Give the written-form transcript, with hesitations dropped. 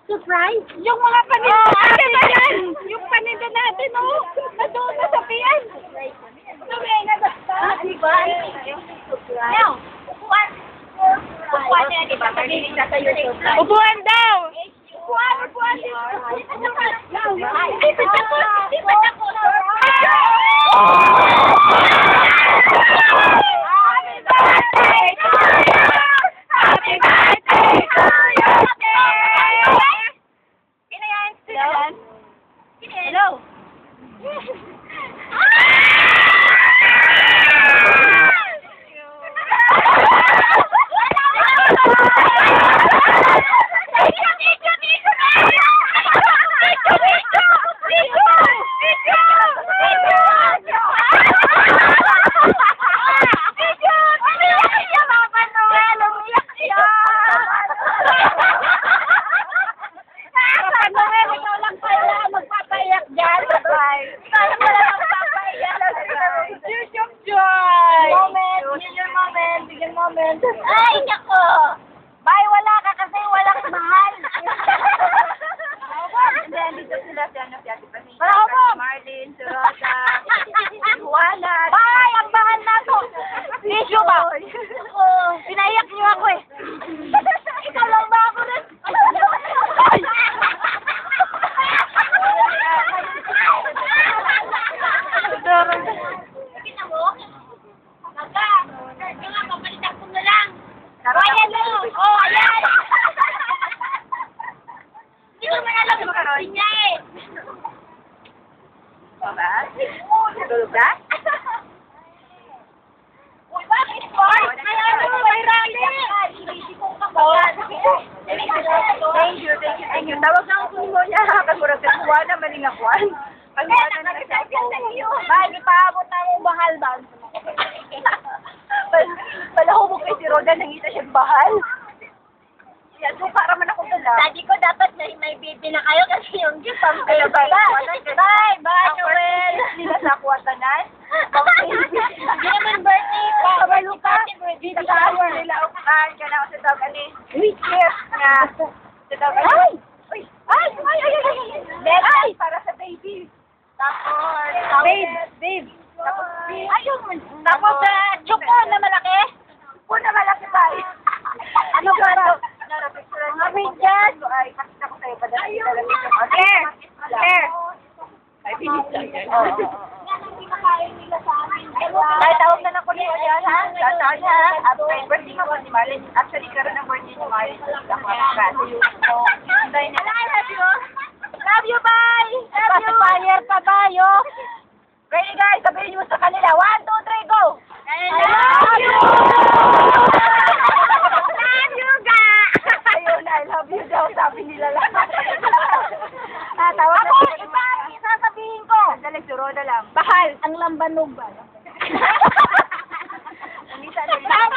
Surprise? Yung mga paninda natin! Yung paninda natin, oh! Nandun na sa piyan! Tumingin na ba? Diba? Now, upuan! Upuan niya, di ba? Upuan daw! Upuan! Upuan! Di ba ako? Di ba ako? Hello. Ay, nako! Bay, wala ka kasi walang mahal. Hindi, dito sila si ano, si Ate Pasita, Bravo! si Marlene, si Rosa, si Juana. Bay, ang bahal na to. Issue ba? Pinaiyak niyo ako eh. Ikaw lang ba ako rin? Kita mo? Kaga, yung nga, papalitan ko na lang. Ayan o! Oh, ayan! Hindi ko man alam yung karoon niya eh. Ba? Tulog ka? Uy, bakit po? Kaya mo, may rally! Thank you, thank you, thank you. Tawag na ako mo niya, kagurag sa Juana, malingakuan. Pag-Juana na kasi ako. Bakit ipaabot na mong bahal ba? Palahubog kay si Roda, nangita siyang bahal. Yan, so para man ako dala. Daddy ko dapat may baby na kayo kasi yung gift ang baby. Bye! Bye, Noel! Nila sa kuwatanan. Hindi naman birthday pa. Kabalo ka. Baby Sa shower. nila upakan ka na ako sa dog ani. Uy! Nga. Sa dog ani. Ay! Uy! Ay! Ay! Ay! Ay! Ay! Para sa baby. Tapos, Babe! Tapos, Ayun! Tapos, choco na malaki? una malaki ba? Ano ba ito? Mga bidyas. Ay, nakita ko sa'yo. Padala kita lang ito. Claire! Claire! Ay, binis lang yan. Ay, tawag na lang ko niyo yan, ha? Saan niya, ha? At birthday mo ni Marlene. Actually, karoon ng birthday ni Marlene. Ako ang kat. I love you! Love you, bye! Love you! Fire pa tayo! Ready guys, sabihin niyo sa kanila. 1, 2, 3, go! I love you! Love you, ga! Ayun, I love you daw, sabi nila lang. Tawag ako, iba, sasabihin ko. Sandali, si Roda lang. Bahal, ang lambanog ba? Umisa na lang.